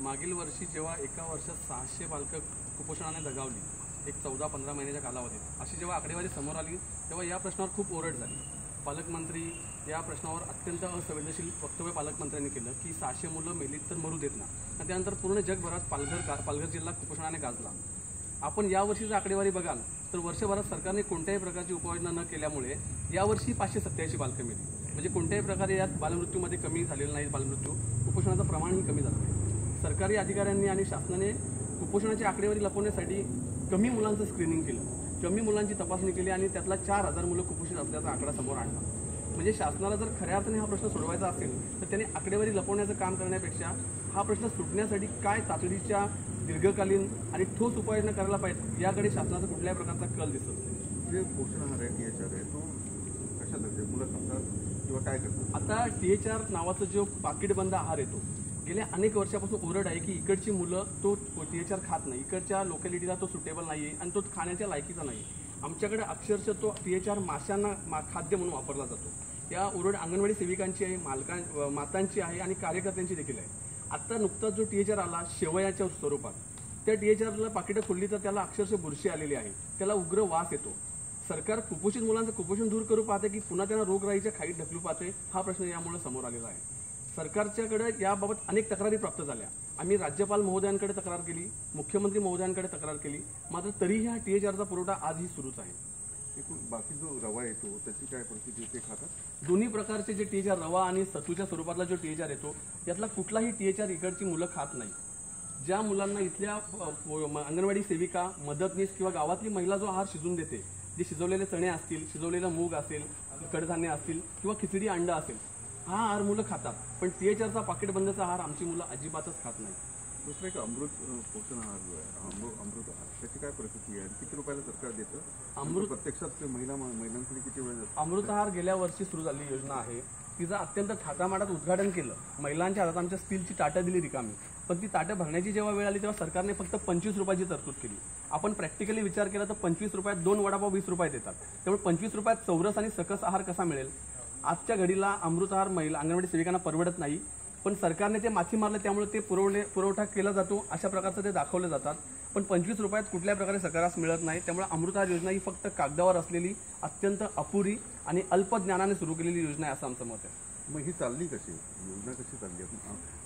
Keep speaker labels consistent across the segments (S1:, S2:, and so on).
S1: मागील वर्षी जेव्हा एका वर्षात 600 बालकं कुपोषणाने दगावली, एक 14-15 महिन्याच्या कालावधीत अशी जेव्हा आकडेवारी समोर आली तेव्हा या प्रश्नावर खूप ओरड झाली. पालकमंत्री या प्रश्नावर अत्यंत असंवेदनशील वक्तव्य पालकमंत्र्यांनी केलं की 600 मुलं मेलीत तर मरू देत ना. आणि त्यानंतर पूर्ण जगभरात पालघर जिल्हा कुपोषणाने गाजला. आपण यावर्षीची आकडेवारी बघाल तर वर्षभरात सरकारने कोणत्याही प्रकारची उपाययोजना न केल्यामुळे यावर्षी 587 बालकं मेली. म्हणजे कोणत्याही प्रकारे यात बालमृत्यूमध्ये कमी झालेला नाही. बालमृत्यू कुपोषणाचं प्रमाणही कमी झालं नाही. सरकारी अधिकाऱ्यांनी आणि शासनाने कुपोषणाची आकडेवारी लपवण्यासाठी कमी मुलांचं स्क्रीनिंग केलं, कमी मुलांची तपासणी केली आणि त्यातला 4000 मुलं कुपोषित असल्याचा आकडा समोर आणला. म्हणजे शासनाला जर खऱ्या अर्थाने हा प्रश्न सोडवायचा असेल तर त्याने आकडेवारी लपवण्याचं काम करण्यापेक्षा हा प्रश्न सुटण्यासाठी काय तातडीच्या दीर्घकालीन आणि ठोस उपाययोजना करायला पाहिजे याकडे शासनाचा कुठल्याही प्रकारचा कल दिसत नाही.
S2: जे पोषण आहार आहे THR आहे तो कशा दर्जाचे मुलं खातात किंवा काय करतात?
S1: आता THR नावाचा जो पाकिटबंद आहार येतो गेल्या अनेक वर्षापासून ओरड आहे की इकडची मुलं तो THR खात नाही, इकडच्या लोकॅलिटीला तो सुटेबल नाही आहे आणि तो खाण्याच्या लायकीचा नाही. आमच्याकडे अक्षरशः तो THR माशांना खाद्य म्हणून वापरला जातो. या ओरड अंगणवाडी सेविकांची आहे, मातांची आहे आणि कार्यकर्त्यांची देखील आहे. आत्ता नुकताच जो THR आला शेवयाच्या स्वरूपात, त्या THRला पाकिटं खोलली तर त्याला अक्षरशः बुरशी आलेली आहे, त्याला उग्र वास येतो. सरकार कुपोषित मुलांचं कुपोषण दूर करू पाहते की पुन्हा त्यांना रोगराईच्या खाईत ढकलू पाहते, हा प्रश्न यामुळे समोर आलेला आहे. सरकारच्याकडे याबाबत अनेक तक्रारी प्राप्त झाल्या. आम्ही राज्यपाल महोदयांकडे तक्रार केली, मुख्यमंत्री महोदयांकडे तक्रार केली, मात्र तरीही हा THRचा पुरवठा आजही सुरूच आहे.
S2: बाकी जो रवा येतो त्याची काय परिस्थिती ते खातात?
S1: दोन्ही प्रकारचे जे THR रवा आणि सत्तूच्या स्वरूपातला जो THR येतो यातला कुठलाही THR इकडची मुलं खात नाही. ज्या मुलांना इथल्या अंगणवाडी सेविका, मदतनीस किंवा गावातली महिला जो आहार शिजून देते, जे शिजवलेले चणे असतील, शिजवलेलं मूग असेल, कडधान्य असतील किंवा खिचडी अंड असेल, हा आहार मुलं खातात. पण THRचा पाकिटबंदचा आहार आमची मुलं अजिबातच खात नाही.
S2: दुसरं एक अमृत पोषण आहार जो आहे, अमृत आहार, त्याची काय परिस्थिती आहे? किती रुपयाला सरकार देतं? अमृत प्रत्यक्षात महिलांकडे किती वेळ जातो?
S1: अमृत आहार गेल्या वर्षी सुरू झालेली योजना आहे. तिचं अत्यंत थाटामाटात उद्घाटन केलं. महिलांच्या हातात आमच्या स्टीलची ताटं दिली रिकामी, पण ती ताटं भरण्याची जेव्हा वेळ आली तेव्हा सरकारने फक्त 25 रुपयाची तरतूद केली. आपण प्रॅक्टिकली विचार केला तर 25 रुपयात 2 वडापाव 20 रुपये देतात. त्यामुळे 25 रुपयात चौरस आणि सकस आहार कसा मिळेल? आजच्या घडीला अमृत आहार महिला अंगणवाडी सेविकांना परवडत नाही, पण सरकारने ते माथी मारलं त्यामुळे ते पुरवठा केला जातो अशा प्रकारचं ते दाखवले जातात. पण 25 रुपयात कुठल्या प्रकारे सकरास मिळत नाही. त्यामुळे अमृत आहार योजना ही फक्त कागदावर असलेली अत्यंत अपुरी आणि अल्प ज्ञानाने सुरू केलेली योजना आहे असं आमचं मत आहे.
S2: मग ही चालली कशी योजना, कशी चालली?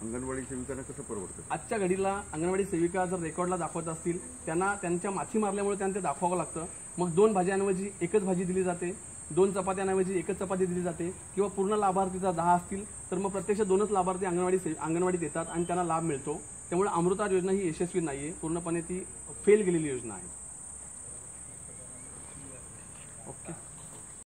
S2: अंगणवाडी सेविकांना कसं परवडतं?
S1: आजच्या घडीला अंगणवाडी सेविका जर रेकॉर्डला दाखवत असतील त्यांना त्यांच्या माथी मारल्यामुळे त्यांना ते दाखवावं लागतं. मग 2 भाज्यांऐवजी एकच भाजी दिली जाते, 2 चपात्यांऐवजी एकच चपाती दिली जाते, किंवा पूर्ण लाभार्थीचा 10 असतील तर मग प्रत्यक्ष 2च लाभार्थी अंगणवाडी देतात आणि त्यांना लाभ मिळतो. त्यामुळे अमृत आहार योजना ही यशस्वी नाहीये, पूर्णपणे ती फेल गेलेली योजना आहे. ओके.